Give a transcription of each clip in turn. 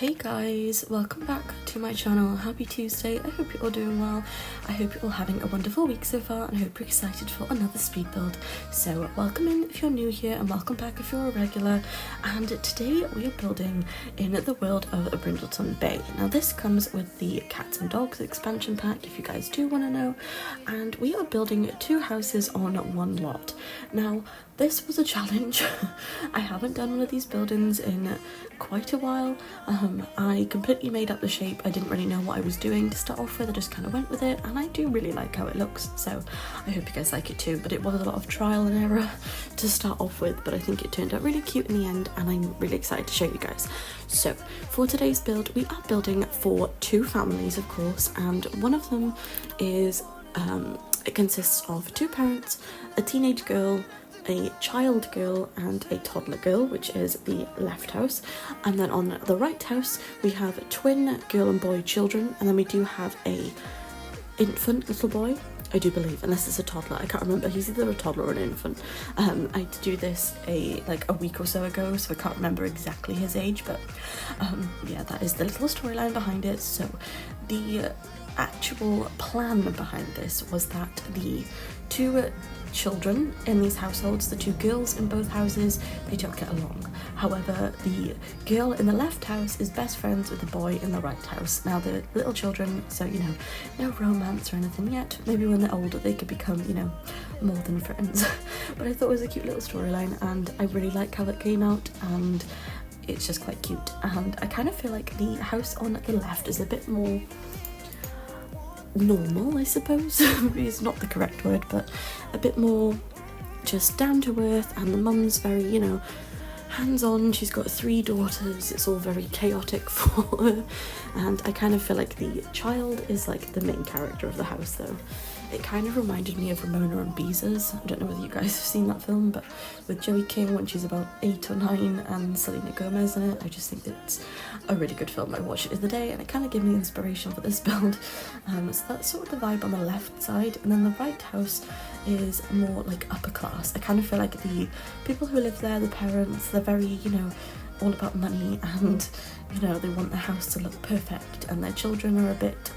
Hey guys, welcome back to my channel. Happy Tuesday. I hope you're all doing well. I hope you're all having a wonderful week so far, and I hope you're excited for another speed build. So welcome in if you're new here, and welcome back if you're a regular. And today we are building in the world of Brindleton Bay. Now this comes with the Cats and Dogs expansion pack if you guys do want to know, and we are building two houses on one lot. Now this was a challenge. I haven't done one of these buildings in quite a while. I completely made up the shape. I didn't really know what I was doing to start off with. I just kind of went with it, and I do really like how it looks, so I hope you guys like it too. But it was a lot of trial and error to start off with, but I think it turned out really cute in the end, and I'm really excited to show you guys. So for today's build, we are building for two families, of course, and one of them is it consists of two parents, a teenage girl, a child girl and a toddler girl, which is the left house, and then on the right house we have twin girl and boy children, and then we do have a infant little boy, I do believe, unless it's a toddler. I can't remember. He's either a toddler or an infant. I had to do this like a week or so ago, so I can't remember exactly his age, but yeah, that is the little storyline behind it. So the actual plan behind this was that the two children in these households, the two girls in both houses, they don't get along. However, the girl in the left house is best friends with the boy in the right house. Now the little children, so you know, no romance or anything yet. Maybe when they're older they could become, you know, more than friends. But I thought it was a cute little storyline, and I really like how it came out, and it's just quite cute. And I kind of feel like the house on the left is a bit more normal, I suppose. Maybe it's not the correct word, but a bit more just down to earth, and the mum's very, you know, hands-on. She's got three daughters. It's all very chaotic for her, and I kind of feel like the child is like the main character of the house, though. It kind of reminded me of Ramona and Beezus. I don't know whether you guys have seen that film, but with Joey King when she's about 8 or 9 and Selena Gomez in it. I just think it's a really good film. I watched it the other day, and it kind of gave me inspiration for this build. So that's sort of the vibe on the left side, and then the right house is more like upper class. I kind of feel like the people who live there, the parents, they're very, you know, all about money, and you know, they want the house to look perfect, and their children are a bit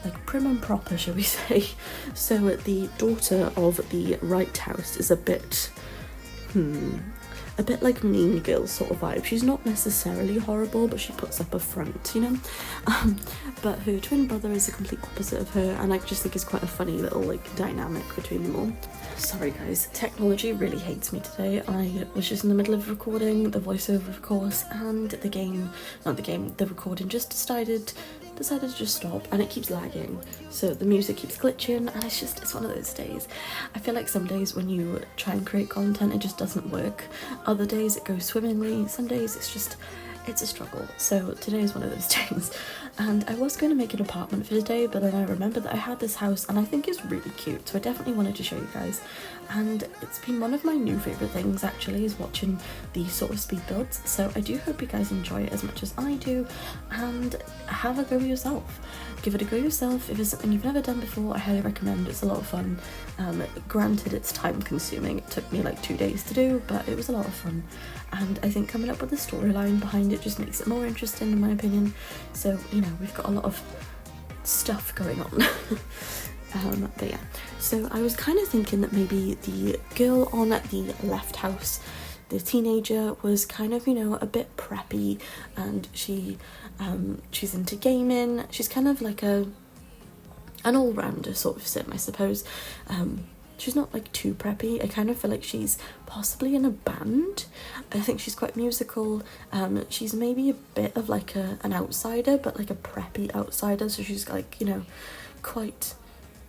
like prim and proper, shall we say. So the daughter of the right house is a bit like Mean Girl sort of vibe. She's not necessarily horrible, but she puts up a front, you know. But her twin brother is the complete opposite of her, and I just think it's quite a funny little like dynamic between them all. Sorry guys, technology really hates me today. I was just in the middle of recording the voiceover, of course, and the recording just decided to just stop, and it keeps lagging, so the music keeps glitching, and it's one of those days. I feel like some days when you try and create content it just doesn't work. Other days it goes swimmingly. Some days it's a struggle. So today is one of those days, and I was going to make an apartment for today, but then I remembered that I had this house and I think it's really cute, so I definitely wanted to show you guys. And it's been one of my new favourite things actually, is watching these sort of speed builds, so I do hope you guys enjoy it as much as I do, and have a go yourself. Give it a go yourself. If it's something you've never done before, I highly recommend. It's a lot of fun. Granted, it's time consuming. It took me like 2 days to do, but it was a lot of fun, and I think coming up with the storyline behind it just makes it more interesting in my opinion. So you know, we've got a lot of stuff going on. But yeah, so I was kind of thinking that maybe the girl on the left house, the teenager, was kind of, you know, a bit preppy, and she's into gaming. She's kind of like an all-rounder sort of sim, I suppose. She's not like too preppy. I kind of feel like she's possibly in a band. I think she's quite musical. She's maybe a bit of like an outsider, but like a preppy outsider, so she's like, you know, quite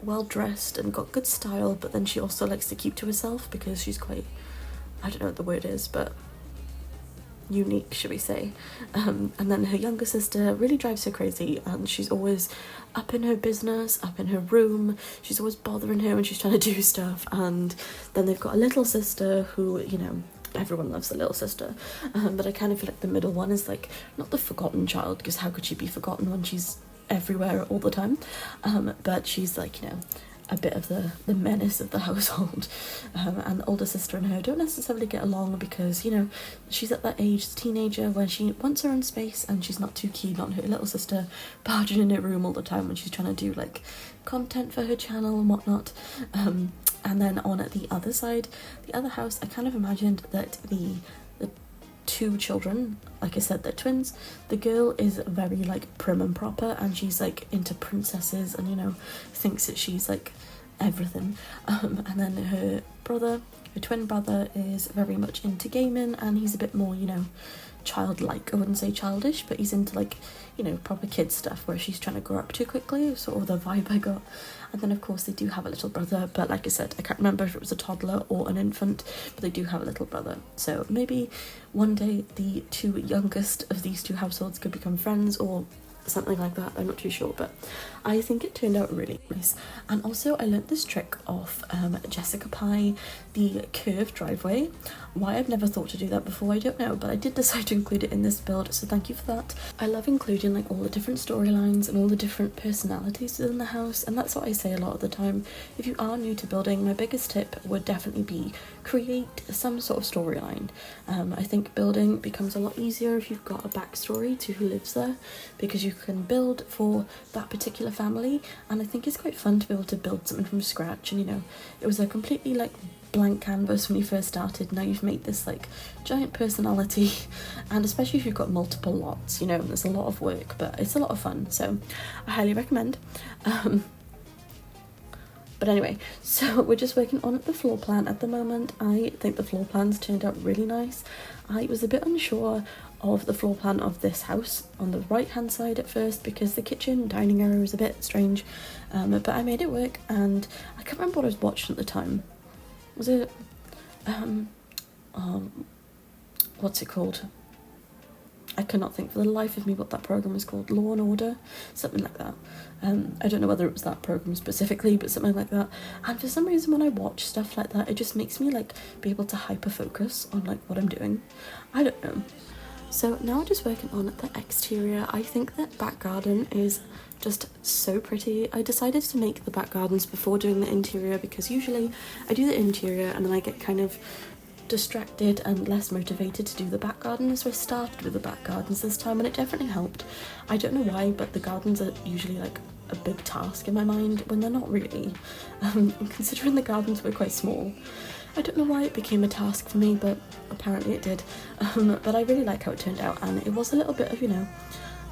well dressed and got good style, but then she also likes to keep to herself because she's quite, I don't know what the word is, but unique, should we say. And then her younger sister really drives her crazy, and she's always up in her business, up in her room. She's always bothering her when she's trying to do stuff. And then they've got a little sister who, you know, everyone loves the little sister, but I kind of feel like the middle one is like not the forgotten child, because how could she be forgotten when she's everywhere all the time, but she's like, you know, a bit of the menace of the household, and the older sister and her don't necessarily get along because, you know, she's at that age, as a teenager, when she wants her own space and she's not too keen on her little sister barging in her room all the time when she's trying to do like content for her channel and whatnot. And then on at the other side, the other house, I kind of imagined that the two children, like I said, they're twins. The girl is very like prim and proper, and she's like into princesses and, you know, thinks that she's like everything. And then her brother, her twin brother, is very much into gaming, and he's a bit more, you know, childlike. I wouldn't say childish, but he's into like, you know, proper kid stuff where she's trying to grow up too quickly, sort of the vibe I got. And then of course they do have a little brother, but like I said, I can't remember if it was a toddler or an infant, but they do have a little brother. So maybe one day the two youngest of these two households could become friends or something like that. I'm not too sure, but I think it turned out really nice. And also I learnt this trick off Jessica Pye, the curved driveway. Why I've never thought to do that before, I don't know, but I did decide to include it in this build, so thank you for that. I love including like all the different storylines and all the different personalities within the house, and that's what I say a lot of the time. If you are new to building, my biggest tip would definitely be create some sort of storyline. I think building becomes a lot easier if you've got a backstory to who lives there, because you can build for that particular family, and I think it's quite fun to be able to build something from scratch. And you know, it was a completely like blank canvas when you first started. Now you've made this like giant personality, and especially if you've got multiple lots, you know, there's a lot of work, but it's a lot of fun, so I highly recommend. But anyway, so we're just working on the floor plan at the moment. I think the floor plans turned out really nice. I was a bit unsure of the floor plan of this house on the right hand side at first because the kitchen dining area was a bit strange, but I made it work, and I can't remember what I was watching at the time. Was it what's it called? I cannot think for the life of me what that program is called. Law and Order, something like that. I don't know whether it was that program specifically, but something like that. And for some reason when I watch stuff like that, it just makes me like be able to hyper focus on like what I'm doing. I don't know. So now we're just working on the exterior. I think that back garden is just so pretty. I decided to make the back gardens before doing the interior because usually I do the interior and then I get kind of distracted and less motivated to do the back garden, so I started with the back gardens this time, and it definitely helped. I don't know why, but the gardens are usually like a big task in my mind when they're not really. Considering the gardens were quite small, I don't know why it became a task for me, but apparently it did. But I really like how it turned out, and it was a little bit of, you know,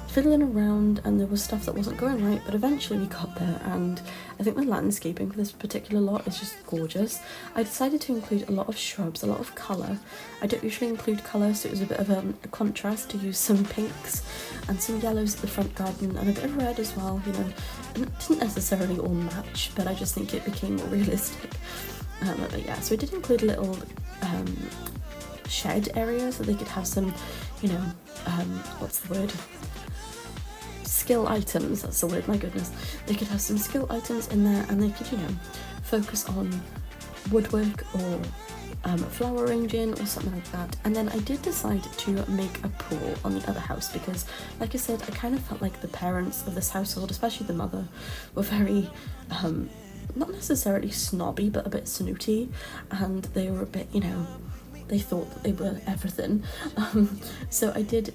fiddling around, and there was stuff that wasn't going right, but eventually we got there, and I think the landscaping for this particular lot is just gorgeous. I decided to include a lot of shrubs, a lot of colour. I don't usually include colour, so it was a bit of a contrast to use some pinks and some yellows at the front garden and a bit of red as well, you know. And it didn't necessarily all match, but I just think it became more realistic. But yeah, so I did include a little shed area so they could have some, you know, what's the word? Skill items, that's the word, my goodness. They could have some skill items in there, and they could, you know, focus on woodwork or flower arranging or something like that. And then I did decide to make a pool on the other house because, like I said, I kind of felt like the parents of this household, especially the mother, were very not necessarily snobby, but a bit snooty, and they were a bit, you know, they thought that they were everything. So I did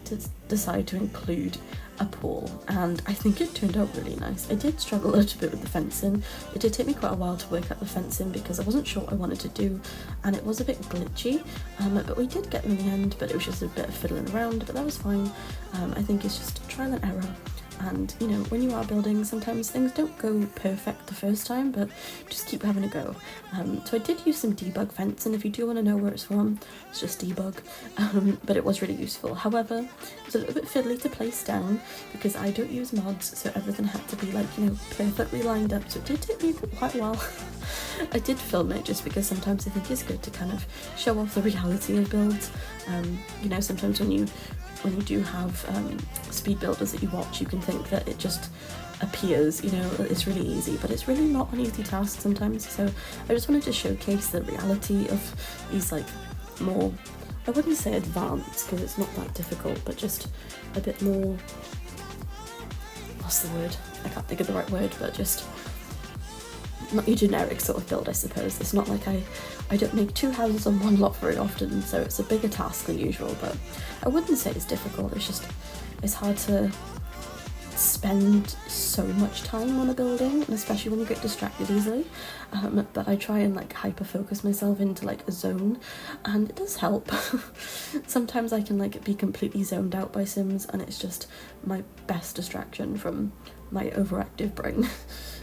decide to include a pool, and I think it turned out really nice. I did struggle a little bit with the fencing. It did take me quite a while to work out the fencing because I wasn't sure what I wanted to do, and it was a bit glitchy, but we did get them in the end, but it was just a bit of fiddling around, but that was fine. I think it's just trial and error. And you know, when you are building, sometimes things don't go perfect the first time, but just keep having a go. So I did use some debug fence, and if you do want to know where it's from, it's just debug, but it was really useful. However, it was a little bit fiddly to place down because I don't use mods, so everything had to be like, you know, perfectly lined up, so it did take me quite a while. I did film it just because sometimes I think it's good to kind of show off the reality of builds. You know, sometimes when you do have speed builders that you watch, you can think that it just appears, you know, that it's really easy, but it's really not an easy task sometimes. So I just wanted to showcase the reality of these like more, I wouldn't say advanced because it's not that difficult, but just a bit more, what's the word? I can't think of the right word, but just not your generic sort of build, I suppose. It's not like I don't make 2 houses on one lot very often, so it's a bigger task than usual, but I wouldn't say it's difficult. It's hard to spend so much time on a building, and especially when you get distracted easily, but I try and like hyper focus myself into like a zone, and it does help. Sometimes I can like be completely zoned out by Sims, and it's just my best distraction from my overactive brain.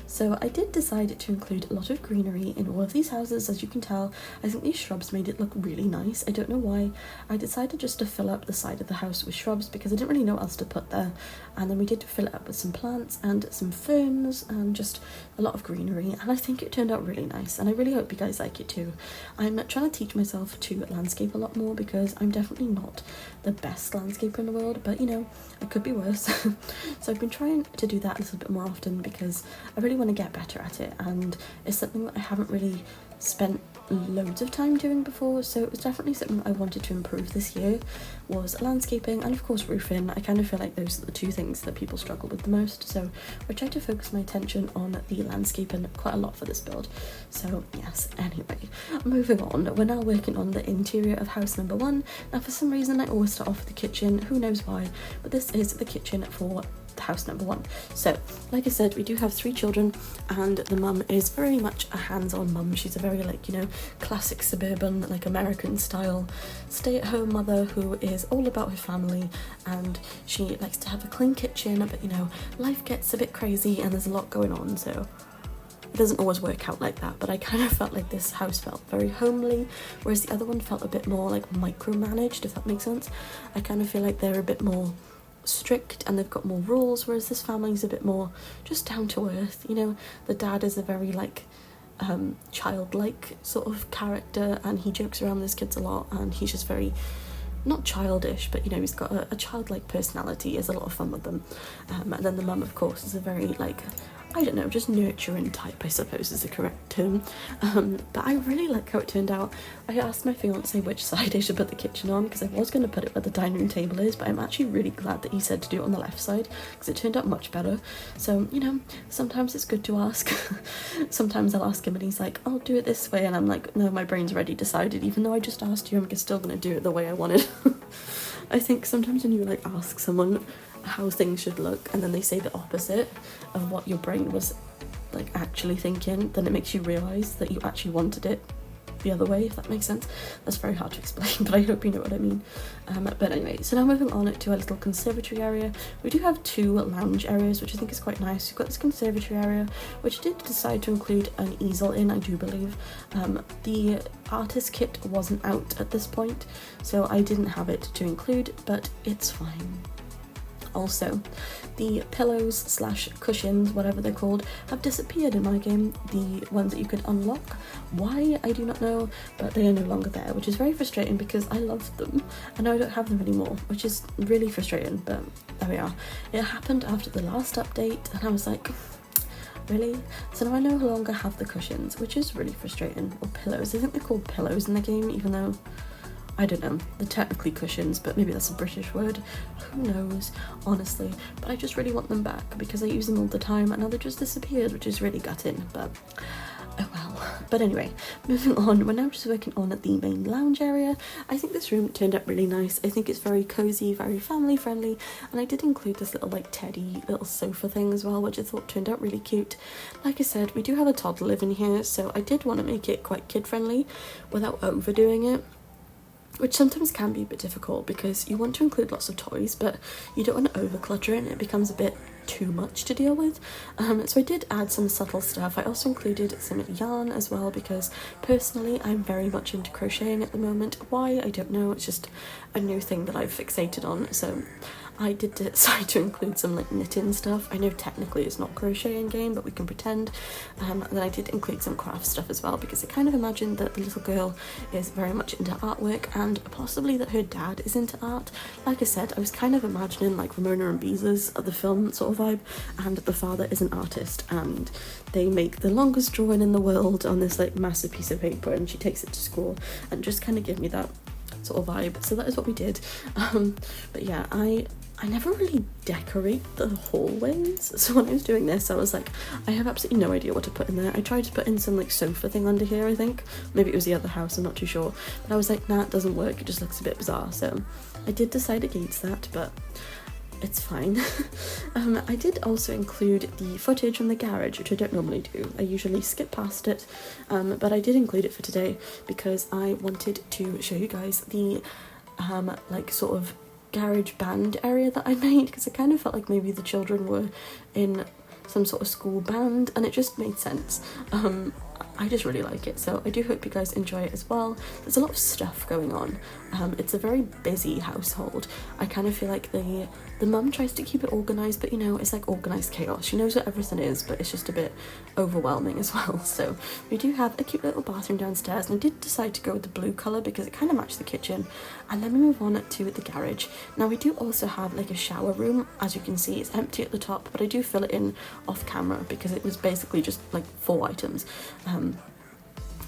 So I did decide to include a lot of greenery in all of these houses. As you can tell, I think these shrubs made it look really nice. I don't know why. I decided just to fill up the side of the house with shrubs because I didn't really know what else to put there. And then we did fill it up with some plants and some ferns and just a lot of greenery. And I think it turned out really nice. And I really hope you guys like it too. I'm trying to teach myself to landscape a lot more because I'm definitely not the best landscaper in the world. But, you know, it could be worse. So I've been trying to do that a little bit more often because I really want to get better at it, and it's something that I haven't really spent loads of time doing before, so it was definitely something I wanted to improve this year, was landscaping and of course roofing. I kind of feel like those are the 2 things that people struggle with the most, so I tried to focus my attention on the landscaping quite a lot for this build. So yes, anyway, moving on, we're now working on the interior of house number 1. Now for some reason I always start off with the kitchen, who knows why, but this is the kitchen for house number 1. So like I said, we do have 3 children, and the mum is very much a hands-on mum. She's a very like, you know, classic suburban like American style stay-at-home mother who is all about her family, and she likes to have a clean kitchen, but you know, life gets a bit crazy and there's a lot going on, so it doesn't always work out like that. But I kind of felt like this house felt very homely, whereas the other one felt a bit more like micromanaged, if that makes sense. I kind of feel like they're a bit more strict and they've got more rules, whereas this family's a bit more just down to earth. You know, the dad is a very like childlike sort of character, and he jokes around with his kids a lot, and he's just very not childish, but you know, he's got a childlike personality. He has a lot of fun with them. And then the mum, of course, is a very like, I don't know, just nurturing type, I suppose is the correct term. But I really like how it turned out. I asked my fiance which side I should put the kitchen on, because I was going to put it where the dining room table is, but I'm actually really glad that he said to do it on the left side, because it turned out much better. So, you know, sometimes it's good to ask. Sometimes I'll ask him and he's like, I'll do it this way, and I'm like, no, my brain's already decided. Even though I just asked you, I'm still going to do it the way I wanted. I think sometimes when you like ask someone how things should look and then they say the opposite of what your brain was like actually thinking, then it makes you realise that you actually wanted it the other way, if that makes sense. That's very hard to explain, but I hope you know what I mean. But anyway, so now moving on to a little conservatory area. We do have 2 lounge areas, which I think is quite nice. We've got this conservatory area, which I did decide to include an easel in, I do believe. The artist kit wasn't out at this point, so I didn't have it to include, but it's fine. Also, the pillows slash cushions, whatever they're called, have disappeared in my game. The ones that you could unlock. Why, I do not know, but they are no longer there, which is very frustrating because I loved them and I don't have them anymore, which is really frustrating, but there we are. It happened after the last update and I was like, really? So now I no longer have the cushions, which is really frustrating. Or pillows. I think they're called pillows in the game, even though I don't know, they're technically cushions, but maybe that's a British word, who knows, honestly. But I just really want them back because I use them all the time and now they just disappeared, which is really gutting, but oh well. But anyway, moving on, we're now just working on the main lounge area. I think this room turned out really nice. I think it's very cozy, very family friendly, and I did include this little like teddy little sofa thing as well, which I thought turned out really cute. Like I said, we do have a toddler living here, so I did want to make it quite kid friendly without overdoing it, which sometimes can be a bit difficult because you want to include lots of toys, but you don't want to overclutter it and it becomes a bit too much to deal with. So I did add some subtle stuff. I also included some yarn as well because personally I'm very much into crocheting at the moment. Why? I don't know. It's just a new thing that I've fixated on. So I did decide to include some like knitting stuff. I know technically it's not crocheting game, but we can pretend. And then I did include some craft stuff as well because I kind of imagined that the little girl is very much into artwork and possibly that her dad is into art. Like I said, I was kind of imagining like Ramona and Beezus of the film sort of vibe, and the father is an artist and they make the longest drawing in the world on this like massive piece of paper and she takes it to school and just kind of give me that sort of vibe, so that is what we did. But yeah, I never really decorate the hallways, so when I was doing this I was like, I have absolutely no idea what to put in there. I tried to put in some like sofa thing under here, I think maybe it was the other house, I'm not too sure, but I was like, nah, it doesn't work, it just looks a bit bizarre, so I did decide against that, but it's fine. I did also include the footage from the garage, which I don't normally do. I usually skip past it, but I did include it for today because I wanted to show you guys the like sort of garage band area that I made, because I kind of felt like maybe the children were in some sort of school band and it just made sense. I just really like it, so I do hope you guys enjoy it as well. There's a lot of stuff going on. It's a very busy household. I kind of feel like the mum tries to keep it organised, but you know, it's like organised chaos. She knows what everything is, but it's just a bit overwhelming as well. So we do have a cute little bathroom downstairs, and I did decide to go with the blue colour because it kind of matched the kitchen. And then we move on to the garage. Now we do also have like a shower room. As you can see, it's empty at the top, but I do fill it in off camera because it was basically just like 4 items.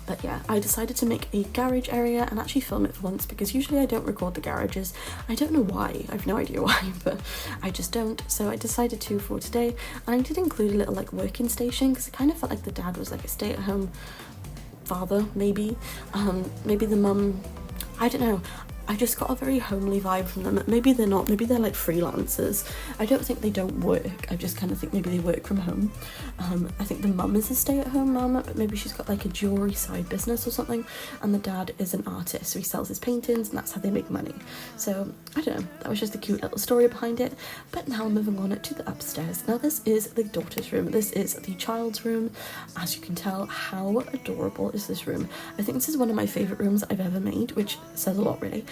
But yeah, I decided to make a garage area and actually film it for once, because usually I don't record the garages. I don't know why, I have no idea why, but I just don't. So I decided to for today, and I did include a little like working station because I kind of felt like the dad was like a stay-at-home father, maybe. Maybe the mum, I don't know. I just got a very homely vibe from them. Maybe they're not, maybe they're like freelancers. I don't think they don't work, I just kind of think maybe they work from home. I think the mum is a stay-at-home mum, but maybe she's got like a jewellery side business or something, and the dad is an artist, so he sells his paintings and that's how they make money. So I don't know, that was just a cute little story behind it. But now moving on to the upstairs. Now this is the daughter's room, this is the child's room. As you can tell, how adorable is this room? I think this is one of my favourite rooms I've ever made, which says a lot really.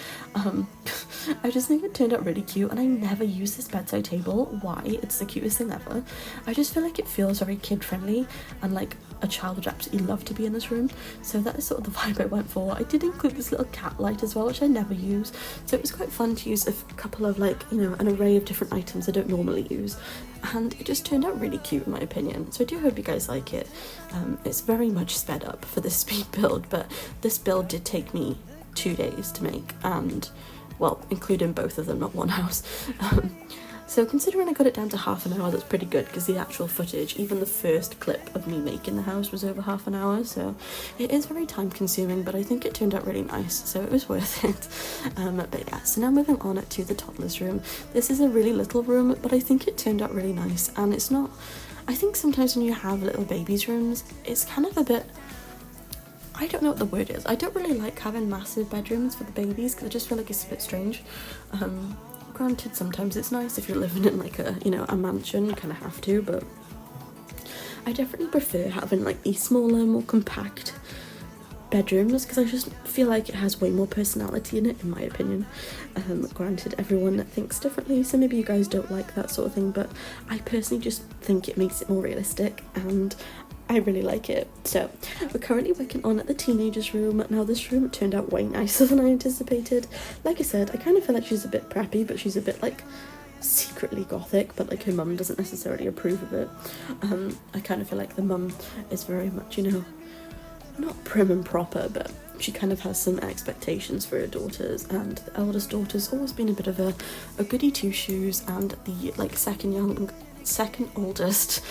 I just think it turned out really cute, and I never use this bedside table. Why? It's the cutest thing ever. I just feel like it feels very kid friendly, and like a child would absolutely love to be in this room, so that is sort of the vibe I went for. I did include this little cat light as well, which I never use, so it was quite fun to use a couple of like, you know, an array of different items I don't normally use, and it just turned out really cute in my opinion. So I do hope you guys like it. It's very much sped up for this speed build, but this build did take me 2 days to make, and well, including both of them, not one house. So considering I got it down to half an hour, that's pretty good, because the actual footage, even the first clip of me making the house, was over half an hour, so it is very time consuming, but I think it turned out really nice, so it was worth it. But yeah, so now moving on to the toddler's room. This is a really little room, but I think it turned out really nice, and it's not, I think sometimes when you have little babies' rooms, it's kind of a bit, I don't know what the word is. I don't really like having massive bedrooms for the babies because I just feel like it's a bit strange. Granted, sometimes it's nice if you're living in like a, you know, a mansion, you kind of have to, but I definitely prefer having like these smaller, more compact bedrooms because I just feel like it has way more personality in it, in my opinion. Granted, everyone thinks differently, so maybe you guys don't like that sort of thing, but I personally just think it makes it more realistic, and I really like it. So we're currently working on the teenager's room. Now this room turned out way nicer than I anticipated. Like I said, I kind of feel like she's a bit preppy, but she's a bit like secretly gothic, but like her mum doesn't necessarily approve of it. I kind of feel like the mum is very much, you know, not prim and proper, but she kind of has some expectations for her daughters, and the eldest daughter's always been a bit of a goody two-shoes, and the like second oldest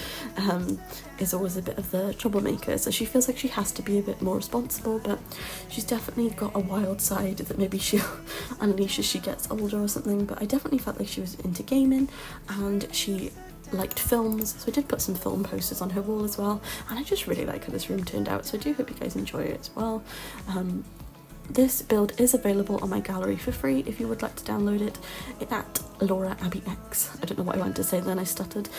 is always a bit of the troublemaker, so she feels like she has to be a bit more responsible, but she's definitely got a wild side that maybe she'll unleash as she gets older or something. But I definitely felt like she was into gaming, and she liked films, so I did put some film posters on her wall as well, and I just really like how this room turned out, so I do hope you guys enjoy it as well. This build is available on my gallery for free if you would like to download it. It's at Laura Abbey X. I don't know what I wanted to say then, I stuttered.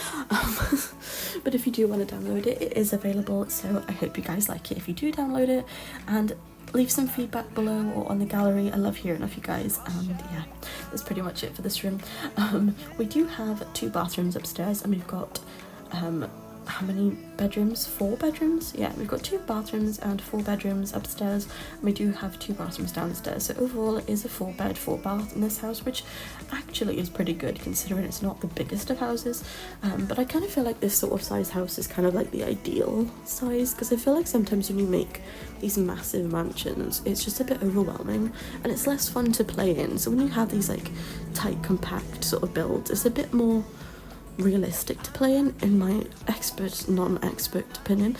But if you do want to download it, it is available, so I hope you guys like it if you do download it, and leave some feedback below or on the gallery. I love hearing of you guys, and yeah, that's pretty much it for this room. We do have 2 bathrooms upstairs, and we've got how many bedrooms? 4 bedrooms? Yeah, we've got 2 bathrooms and 4 bedrooms upstairs, and we do have 2 bathrooms downstairs, so overall it is a 4 bed 4 bath in this house, which actually is pretty good considering it's not the biggest of houses. But I kind of feel like this sort of size house is kind of like the ideal size, because I feel like sometimes when you make these massive mansions it's just a bit overwhelming and it's less fun to play in. So when you have these like tight, compact sort of builds, it's a bit more realistic to play in my expert, non-expert opinion.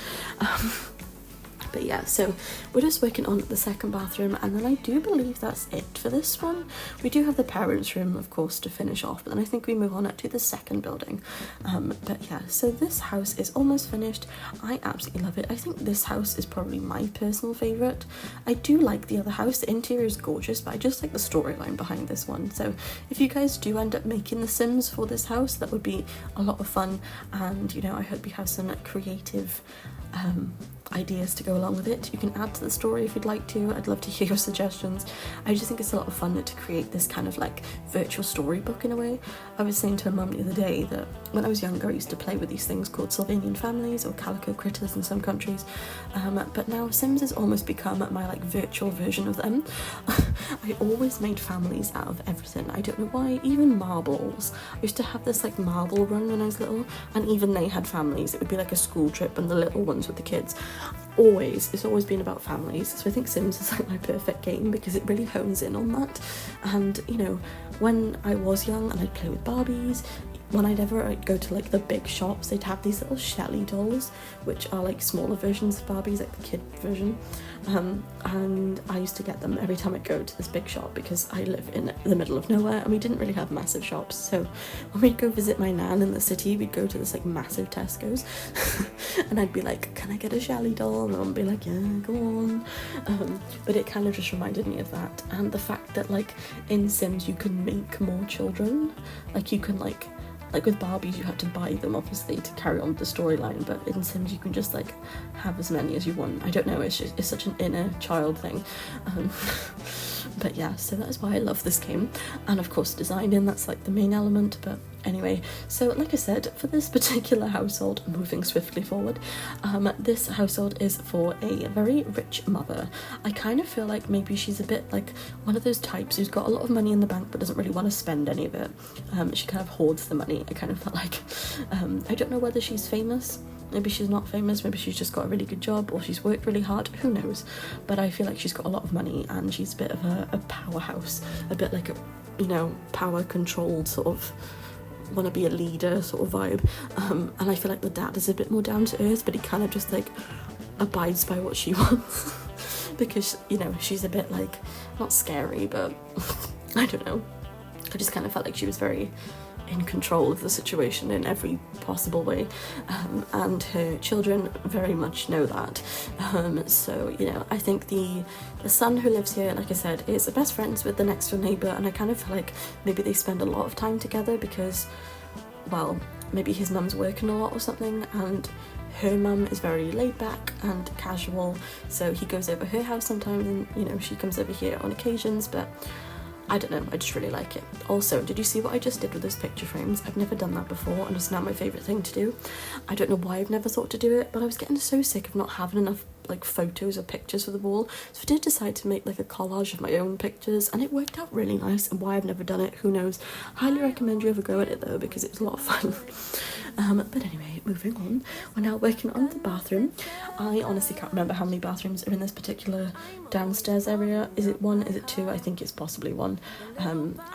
But yeah, so we're just working on the second bathroom, and then I do believe that's it for this one. We do have the parents' room, of course, to finish off, but then I think we move on to the second building. But yeah, so this house is almost finished. I absolutely love it. I think this house is probably my personal favourite. I do like the other house. The interior is gorgeous, but I just like the storyline behind this one. So if you guys do end up making the Sims for this house, that would be a lot of fun, and you know, I hope you have some creative ideas to go along with it. You can add to the story if you'd like to. I'd love to hear your suggestions. I just think it's a lot of fun to create this kind of like virtual storybook in a way. I was saying to my mum the other day that when I was younger I used to play with these things called Sylvanian families or calico critters in some countries, but now Sims has almost become my like virtual version of them. I always made families out of everything. I don't know why. Even marbles. I used to have this like marble run when I was little, and even they had families. It would be like a school trip and the little ones with the kids. It's always been about families, so I think Sims is like my perfect game because it really hones in on that. And you know, when I was young and I'd play with Barbies, when I'd go to like the big shops, they'd have these little Shelly dolls, which are like smaller versions of Barbies, like the kid version, and I used to get them every time I go to this big shop because I live in the middle of nowhere and we didn't really have massive shops. So when we'd go visit my nan in the city, we'd go to this like massive Tesco's and I'd be like, can I get a Shelly doll? And I'd be like, yeah, go on. But it kind of just reminded me of that, and the fact that like in Sims you can make more children. Like you can like with Barbies you have to buy them obviously to carry on the storyline, but in Sims you can just like have as many as you want. I don't know, it's such an inner child thing. But yeah, so that is why I love this game, and of course designing, that's like the main element. But anyway, so like I said, for this particular household, moving swiftly forward, this household is for a very rich mother. I kind of feel like maybe she's a bit like one of those types who's got a lot of money in the bank but doesn't really want to spend any of it. She kind of hoards the money. I kind of felt like, I don't know whether she's famous. Maybe she's not famous, maybe she's just got a really good job, or she's worked really hard, who knows. But I feel like she's got a lot of money and she's a bit of a powerhouse, a bit like a, you know, power controlled sort of, want to be a leader sort of vibe. And I feel like the dad is a bit more down to earth, but he kind of just like abides by what she wants. Because, you know, she's a bit like, not scary, but I don't know. I just kind of felt like she was very in control of the situation in every possible way, and her children very much know that. So, you know, I think the son who lives here, like I said, is best friends with the next door neighbour, and I kind of feel like maybe they spend a lot of time together because, well, maybe his mum's working a lot or something, and her mum is very laid back and casual, so he goes over her house sometimes, and, you know, she comes over here on occasions. But I don't know, I just really like it. Also, did you see what I just did with those picture frames? I've never done that before, and it's now my favourite thing to do. I don't know why I've never thought to do it, but I was getting so sick of not having enough like photos or pictures for the wall, so I did decide to make like a collage of my own pictures, and it worked out really nice. And why I've never done it, who knows. Highly recommend you have a go at it though, because it was a lot of fun. But anyway, moving on, we're now working on the bathroom. I honestly can't remember how many bathrooms are in this particular downstairs area. Is it 1? Is it 2? I think it's possibly 1.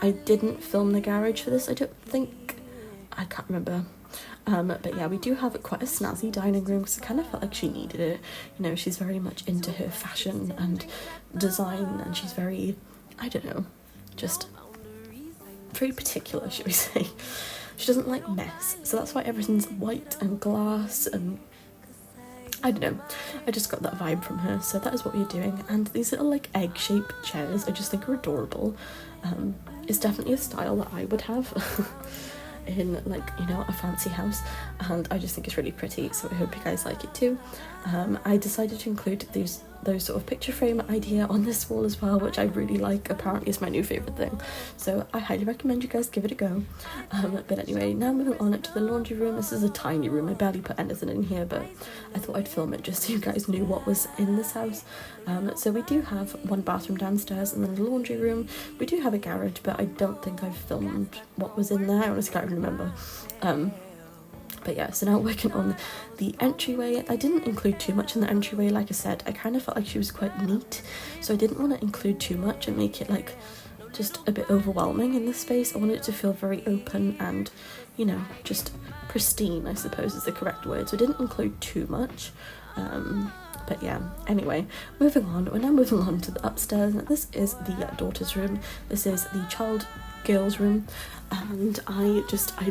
I didn't film the garage for this, I don't think. I can't remember. But yeah, we do have quite a snazzy dining room because I kind of felt like she needed it. You know, she's very much into her fashion and design, and she's very, I don't know, just very particular, should we say. She doesn't like mess, so that's why everything's white and glass, and I don't know, I just got that vibe from her. So that is what we're doing. And these little like egg-shaped chairs I just think are adorable. It's definitely a style that I would have in, like, you know, a fancy house, and I just think it's really pretty, so I hope you guys like it too. I decided to include these those sort of picture frame idea on this wall as well, which I really like. Apparently it's my new favourite thing, so I highly recommend you guys give it a go. But anyway, now moving on to the laundry room. This is a tiny room, I barely put anything in here, but I thought I'd film it just so you guys knew what was in this house. So we do have one bathroom downstairs and then a laundry room. We do have a garage, but I don't think I've filmed what was in there. I honestly can't remember. But yeah, so now working on the entryway. I didn't include too much in the entryway. Like I said, I kind of felt like she was quite neat, so I didn't want to include too much and make it like just a bit overwhelming in this space. I wanted it to feel very open and, you know, just pristine, I suppose is the correct word. So I didn't include too much. But yeah, anyway, moving on. We're now moving on to the upstairs. This is the daughter's room. This is the girl's room, and I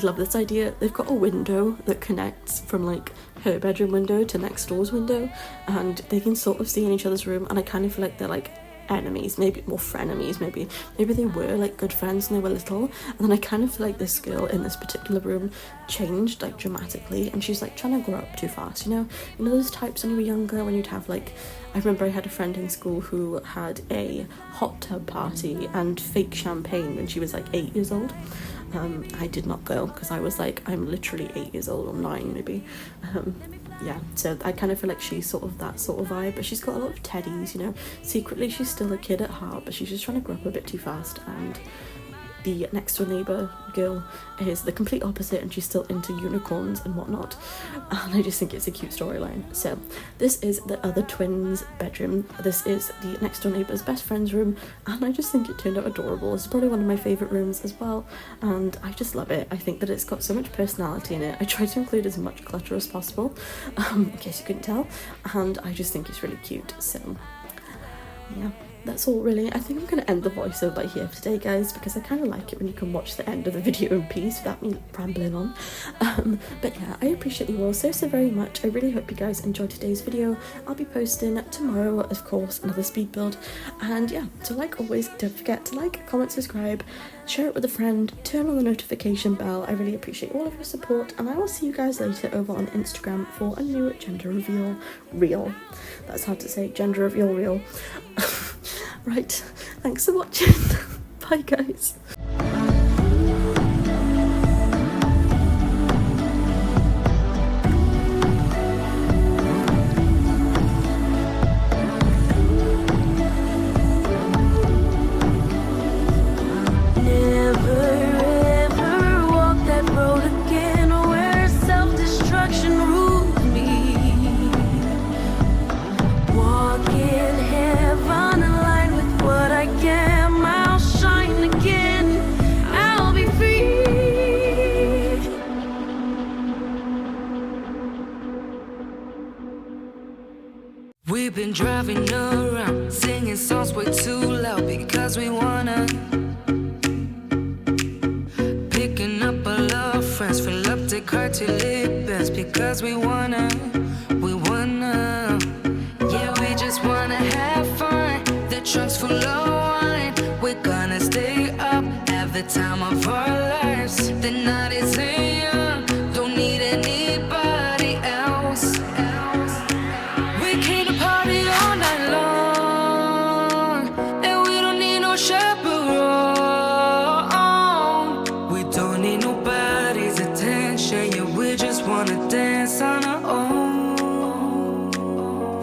love this idea. They've got a window that connects from like her bedroom window to next door's window, and they can sort of see in each other's room, and I kind of feel like they're like enemies, maybe more frenemies, maybe they were like good friends when they were little, and then I kind of feel like this girl in this particular room changed like dramatically, and she's like trying to grow up too fast, you know those types when you were younger, when you'd have like, I remember I had a friend in school who had a hot tub party and fake champagne when she was like 8 years old. I did not go because I was like, I'm literally 8 years old, or 9 maybe. Yeah, so I kind of feel like she's sort of that sort of vibe, but she's got a lot of teddies, you know. Secretly she's still a kid at heart, but she's just trying to grow up a bit too fast. And the next door neighbour girl is the complete opposite, and she's still into unicorns and whatnot, and I just think it's a cute storyline. So this is the other twins' bedroom. This is the next door neighbour's best friend's room, and I just think it turned out adorable. It's probably one of my favourite rooms as well, and I just love it. I think that it's got so much personality in it. I try to include as much clutter as possible, in case you couldn't tell, and I just think it's really cute. So yeah, that's all really. I think I'm going to end the voiceover by here for today, guys, because I kind of like it when you can watch the end of the video in peace without me rambling on. But yeah, I appreciate you all so very much. I really hope you guys enjoyed today's video. I'll be posting tomorrow, of course, another speed build. And yeah, so like always, don't forget to like, comment, subscribe, share it with a friend, turn on the notification bell. I really appreciate all of your support, and I will see you guys later over on Instagram for a new gender reveal reel. That's hard to say, gender reveal reel. Right, thanks for watching. Bye guys. We've been driving around, singing songs way too loud because we wanna. Picking up all our friends, fill up the car till it bends because we wanna. Yeah, we just wanna have fun. The trunk's full of wine. We're gonna stay up, have the time of our lives. The night is young, don't need anybody else. We came to party all night long, and we don't need no chaperone. We don't need nobody's attention, yeah, we just wanna dance on our own.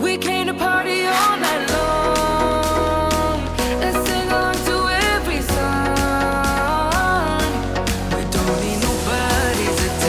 We came to party all night long, and sing along to every song. We don't need nobody's attention.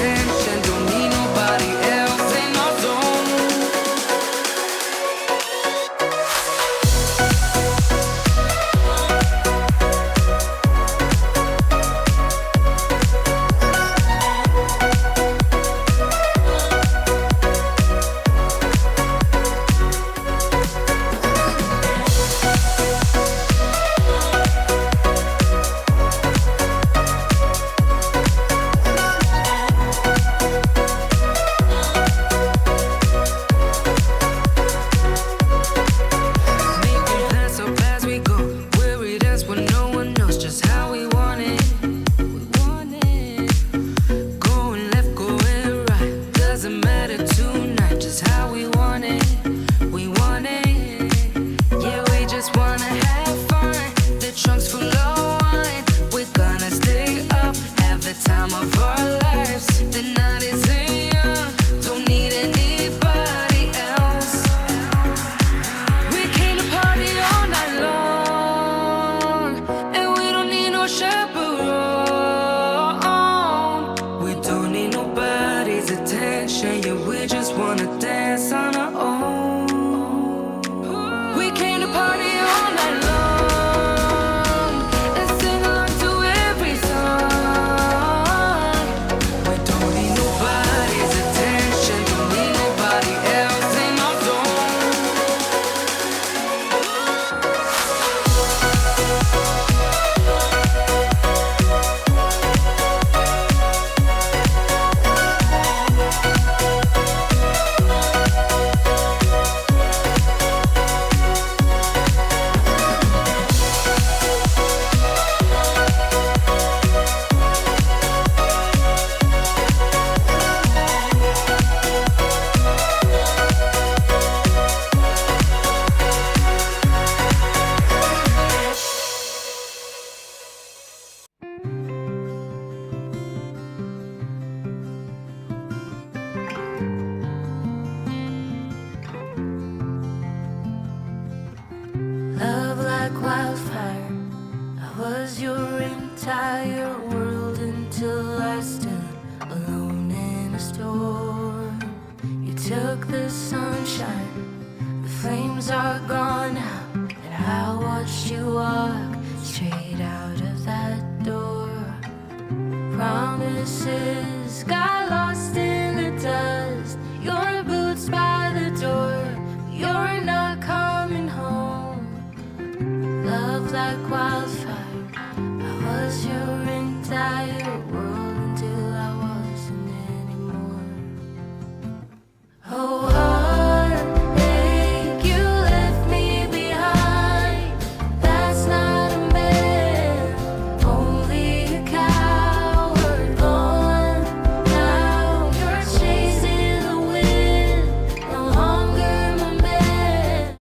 took the sunshine, the flames are gone now, and I watched you walk straight out of that door. Promises got lost in the dust, your boots by the door, you're not coming home. Love like wild.